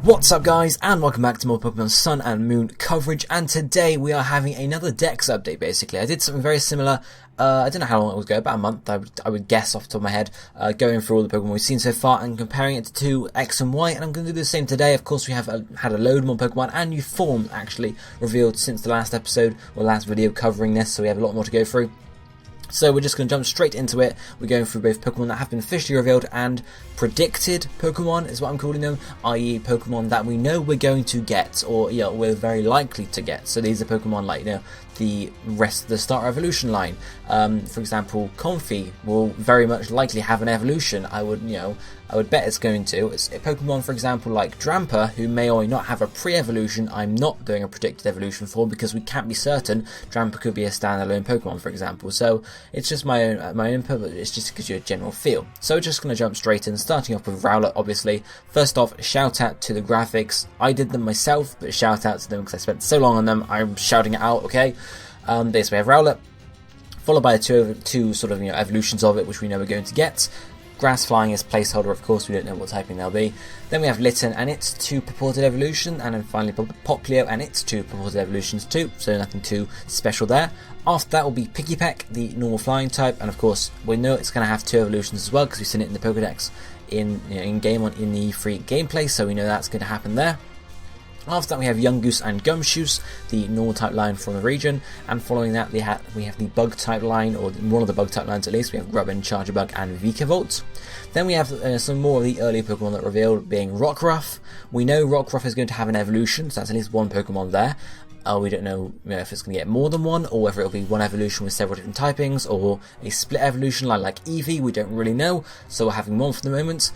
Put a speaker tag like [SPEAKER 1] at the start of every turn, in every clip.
[SPEAKER 1] What's up guys, and welcome back to more Pokemon Sun and Moon coverage, and today we are having another Dex update basically. I did something very similar, I don't know how long it would go, about a month I would guess off the top of my head, going through all the Pokemon we've seen so far and comparing it to X and Y, and I'm going to do the same today. Of course we have had a load more Pokemon and new forms actually revealed since the last episode, or last video covering this, so we have a lot more to go through. So we're just going to jump straight into it. We're going through both Pokemon that have been officially revealed and predicted Pokemon is what I'm calling them, i.e. Pokemon that we know we're going to get, or we're very likely to get. So these are Pokemon like, the rest of the starter evolution line. For example, Comfey will very much likely have an evolution. I would bet it's going to. It's a Pokemon, for example, like Drampa, who may or may not have a pre-evolution. I'm not doing a predicted evolution for because we can't be certain. Drampa could be a standalone Pokemon, for example. So it's just my own input, but it's just to give you a general feel. So we're just going to jump straight in, starting off with Rowlet, obviously. First off, shout out to the graphics. I did them myself, but shout out to them because I spent so long on them. I'm shouting it out, okay? This we have Rowlet, followed by two sort of evolutions of it, which we know we're going to get. Grass Flying is placeholder, of course, we don't know what typing they'll be. Then we have Litten and its 2 purported evolution, and then finally Poplio and its 2 purported evolutions too, so nothing too special there. After that will be Pikipek, the normal flying type, and of course we know it's going to have 2 evolutions as well because we've seen it in the Pokedex in the free gameplay, so we know that's going to happen there. After that we have Yungoos and Gumshoos, the normal type line from the region, and following that we have the bug type line, or one of the bug type lines at least. We have Grubbin, Charjabug and Vikavolt. Then we have some more of the early Pokemon that revealed, being Rockruff. We know Rockruff is going to have an evolution, so that's at least one Pokemon there. We don't know if it's going to get more than one, or whether it'll be one evolution with several different typings, or a split evolution like Eevee. We don't really know, so we're having one for the moment.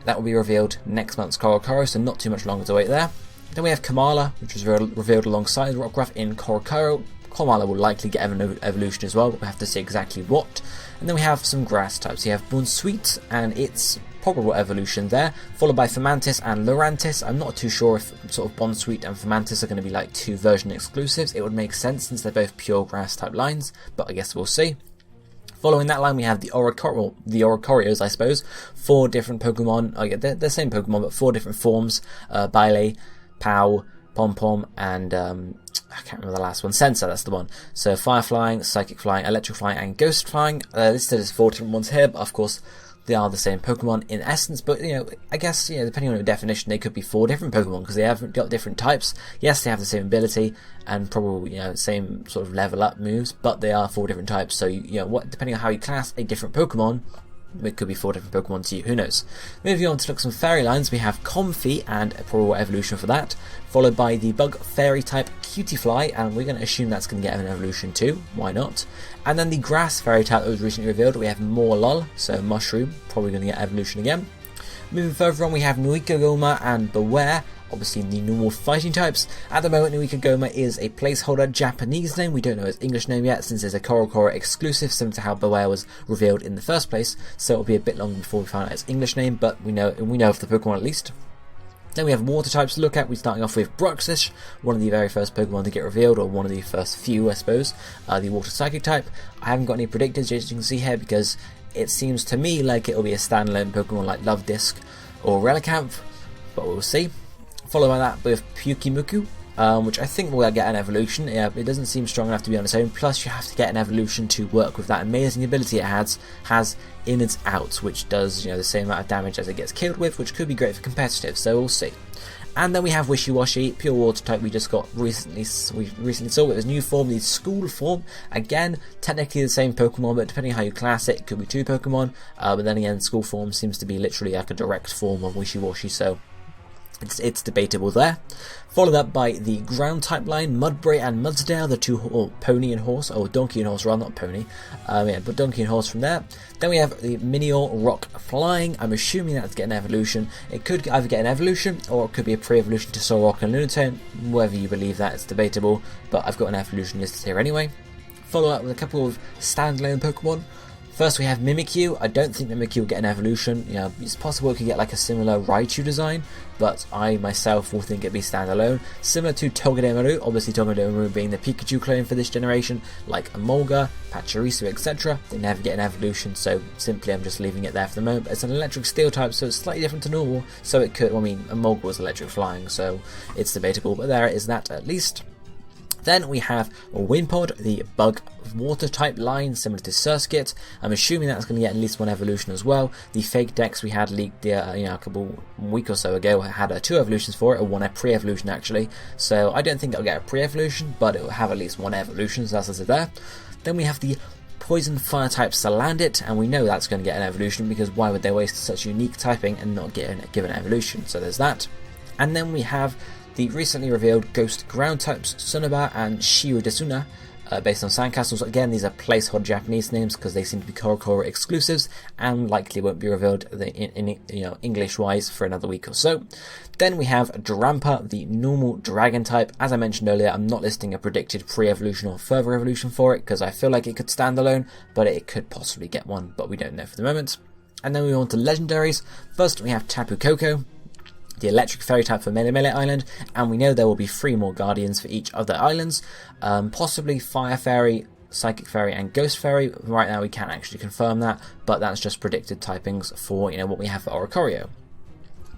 [SPEAKER 1] That will be revealed next month's Korokoro, so not too much longer to wait there. Then we have Kamala, which was revealed alongside Rockruff in Korokoro. Kamala will likely get an evolution as well, but we'll have to see exactly what. And then we have some grass types. You have Bunsweet and its probable evolution there, followed by Fomantis and Lurantis. I'm not too sure if sort of Bunsweet and Fomantis are going to be like 2 version exclusives. It would make sense since they're both pure grass type lines, but I guess we'll see. Following that line we have the Oricorios, I suppose. 4 different Pokemon, they're the same Pokemon, but 4 different forms. Bile, Pow, Pom-Pom, and I can't remember the last one. Sensor, that's the one. So Fire Flying, Psychic Flying, Electric Flying, and Ghost Flying. Listed as 4 different ones here, but of course they are the same Pokemon in essence. But I guess depending on your definition, they could be 4 different Pokemon because they have got different types. Yes, they have the same ability and probably same sort of level up moves, but they are 4 different types. So depending on how you class a different Pokemon, it could be 4 different Pokemon to you, who knows. Moving on to look at some fairy lines, we have Comfey and a probable evolution for that, followed by the bug fairy type Cutiefly, and we're going to assume that's going to get an evolution too, why not. And then the grass fairy type that was recently revealed, we have Morlul, so Mushroom, probably going to get evolution again. Moving further on we have Nuikagoma and Beware, obviously the normal fighting types. At the moment Nuikagoma is a placeholder Japanese name, we don't know its English name yet since it's a Korokoro exclusive, similar to how Beware was revealed in the first place, so it'll be a bit longer before we find out its English name, but we know of the Pokemon at least. Then we have water types to look at. We're starting off with Bruxish, one of the very first Pokemon to get revealed, or one of the first few I suppose, the water psychic type. I haven't got any predictors as you can see here because it seems to me like it'll be a standalone Pokemon like Love Disc or Relicanth, but we'll see. Followed by that with Pyukumuku, which I think will get an evolution. Yeah, it doesn't seem strong enough to be on its own, plus you have to get an evolution to work with that amazing ability it has in its out, which does the same amount of damage as it gets killed with, which could be great for competitive, so we'll see. And then we have Wishiwashi, pure water type we just got recently. We recently saw it as new form, the school form. Again, technically the same Pokemon, but depending on how you class it, it could be 2 Pokemon. But then again, school form seems to be literally like a direct form of Wishiwashi, so it's debatable there. Followed up by the ground type line, Mudbray and Mudsdale, the 2 pony and horse, or donkey and horse, rather not pony, but donkey and horse from there. Then we have the Minior Rock Flying. I'm assuming that's getting an evolution. It could either get an evolution, or it could be a pre-evolution to Solrock and Lunatone. Whether you believe that, it's debatable, but I've got an evolution listed here anyway. Follow up with a couple of standalone Pokemon. First we have Mimikyu. I don't think Mimikyu will get an evolution. You know, it's possible it could get like a similar Raichu design, but I myself will think it'd be standalone. Similar to Togedemaru, obviously Togedemaru being the Pikachu clone for this generation, like Emolga, Pachirisu, etc. They never get an evolution, so simply I'm just leaving it there for the moment. It's an electric steel type, so it's slightly different to normal, so it could, well, I mean, Emolga was electric flying, so it's debatable, but there it is that at least. Then we have Wimpod, the bug water type line, similar to Surskit. I'm assuming that's going to get at least one evolution as well. The fake Dex we had leaked a couple week or so ago had 2 evolutions for it, or 1 pre-evolution actually. So I don't think it'll get a pre-evolution, but it will have at least 1 evolution, so that's it there. Then we have the Poison Fire type Salandit, and we know that's going to get an evolution because why would they waste such unique typing and not give an evolution? So there's that. And then we have the recently revealed Ghost Ground types Sunaba and Shirodesuna, based on Sandcastles. Again, these are placeholder Japanese names because they seem to be Korokoro exclusives and likely won't be revealed in English-wise for another week or so. Then we have Drampa, the normal dragon type. As I mentioned earlier, I'm not listing a predicted pre-evolution or further evolution for it because I feel like it could stand alone, but it could possibly get one, but we don't know for the moment. And then we move on to legendaries. First, we have Tapu Koko, the electric fairy type for Mele Mele Island, and we know there will be 3 more guardians for each of the islands, possibly Fire Fairy, Psychic Fairy and Ghost Fairy. Right now we can't actually confirm that, but that's just predicted typings for what we have for Oricorio.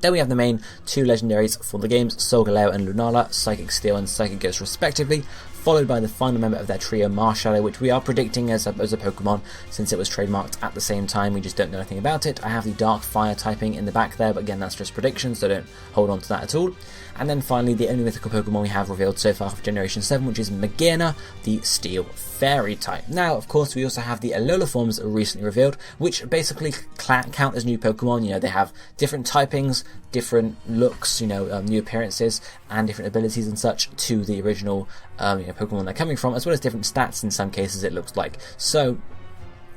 [SPEAKER 1] Then we have the main 2 legendaries for the games, Solgaleo and Lunala, Psychic Steel and Psychic Ghost respectively, followed by the final member of their trio, Marshallow, which we are predicting as a Pokemon since it was trademarked at the same time. We just don't know anything about it. I have the Dark Fire typing in the back there, but again, that's just prediction, so don't hold on to that at all. And then finally, the only mythical Pokemon we have revealed so far for Generation 7, which is Magearna, the Steel Fairy type. Now, of course, we also have the Alola Forms recently revealed, which basically count as new Pokemon. They have different typings, different looks, new appearances, and different abilities and such to the original Pokemon they're coming from, as well as different stats in some cases, it looks like. So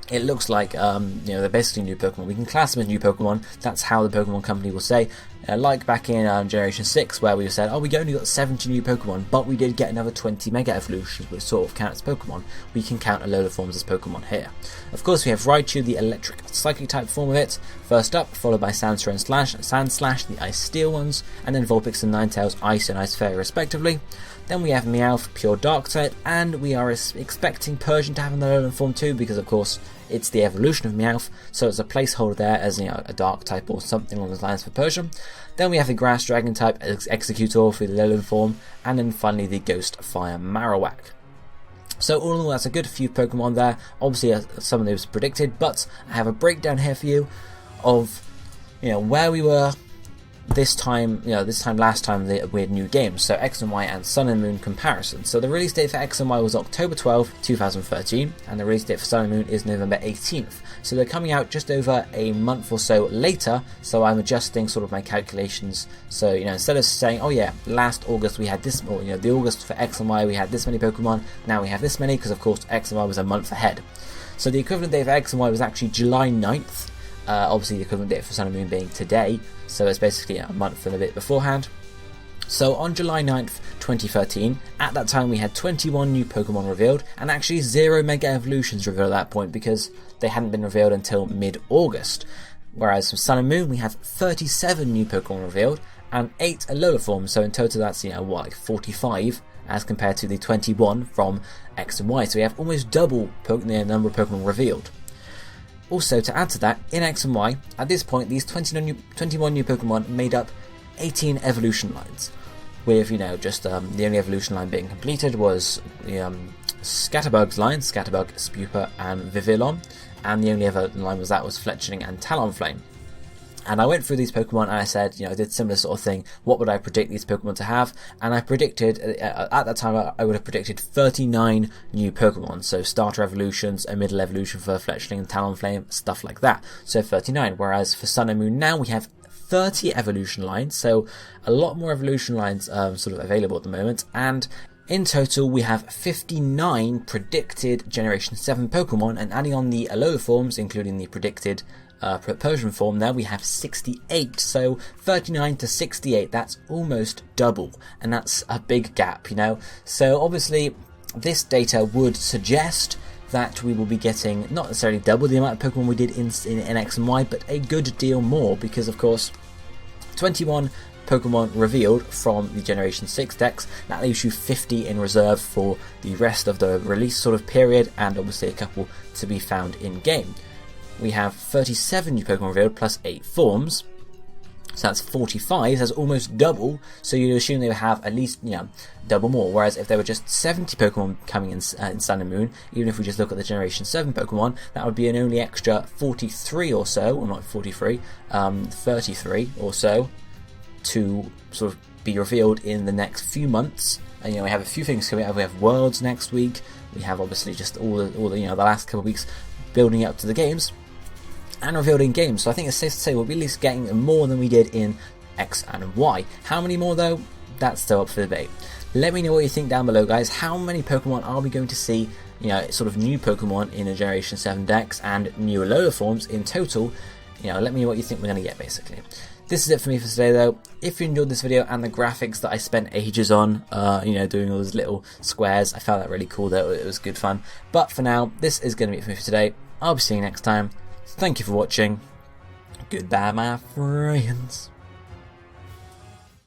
[SPEAKER 1] it looks like they're basically new Pokemon. We can class them as new Pokemon. That's how the Pokemon Company will say. Like back in Generation 6, where we said, we only got 70 new Pokemon, but we did get another 20 Mega Evolutions, which sort of counts as Pokemon. We can count Alola Forms as Pokemon here. Of course, we have Raichu, the electric psychic type form of it, first up, followed by Sandslash and Sandslash, the Ice Steel ones, and then Vulpix and Ninetales, Ice and Ice Fairy respectively. Then we have Meowth, pure Dark type, and we are expecting Persian to have an Alolan form too, because of course it's the evolution of Meowth, so it's a placeholder there as a Dark type or something along those lines for Persian. Then we have the Grass Dragon type Executor for the Alolan form, and then finally the Ghost Fire Marowak. So all in all, that's a good few Pokemon there. Obviously some of those predicted, but I have a breakdown here for you of where we were this time last time we had new games, so X and Y and Sun and Moon comparison. So the release date for X and Y was October 12, 2013, and the release date for Sun and Moon is November 18th. So they're coming out just over a month or so later, so I'm adjusting sort of my calculations. So, instead of saying, last August we had this, or, the August for X and Y we had this many Pokemon, now we have this many, because of course X and Y was a month ahead. So the equivalent date for X and Y was actually July 9th, obviously the equivalent date for Sun and Moon being today, so it's basically a month and a bit beforehand. So on July 9th, 2013, at that time we had 21 new Pokemon revealed, and actually 0 Mega Evolutions revealed at that point because they hadn't been revealed until mid-August. Whereas for Sun and Moon we have 37 new Pokemon revealed, and 8 Alola Forms, so in total that's 45 as compared to the 21 from X and Y, so we have almost double the number of Pokemon revealed. Also, to add to that, in X and Y, at this point, these 21 new Pokemon made up 18 evolution lines, with, just the only evolution line being completed was the Scatterbug's line, Scatterbug, Spupa, and Vivillon, and the only other line was Fletchling and Talonflame. And I went through these Pokemon and I said, I did similar sort of thing, what would I predict these Pokemon to have? And I predicted, at that time I would have predicted 39 new Pokemon, so starter evolutions, a middle evolution for Fletchling and Talonflame, stuff like that. So 39, whereas for Sun and Moon now we have 30 evolution lines, so a lot more evolution lines sort of available at the moment, and in total we have 59 predicted Generation 7 Pokemon, and adding on the Alola Forms, including the predicted Persian form there, we have 68, so 39 to 68, that's almost double, and that's a big gap, So obviously this data would suggest that we will be getting not necessarily double the amount of Pokemon we did in X and Y, but a good deal more, because of course 21 Pokemon revealed from the Generation 6 decks. That leaves you 50 in reserve for the rest of the release sort of period, and obviously a couple to be found in game. We have 37 new Pokemon revealed plus 8 forms, so that's 45. That's almost double. So you'd assume they would have at least, double more. Whereas if there were just 70 Pokemon coming in Sun and Moon, even if we just look at the Generation 7 Pokemon, that would be an only extra 43 or so, or not 43, 33 or so, to sort of be revealed in the next few months. And we have a few things coming up. We have Worlds next week. We have obviously just all the the last couple of weeks building up to the games and revealed in games. So I think it's safe to say we'll be at least getting more than we did in X and Y. How many more though? That's still up for debate. Let me know what you think down below, guys. How many Pokemon are we going to see, sort of new Pokemon in a Generation 7 decks and new Alola Forms in total? Let me know what you think we're going to get, basically. This is it for me for today, though. If you enjoyed this video and the graphics that I spent ages on, doing all those little squares, I found that really cool, though. It was good fun. But for now, this is going to be it for me for today. I'll be seeing you next time. Thank you for watching. Goodbye, my friends.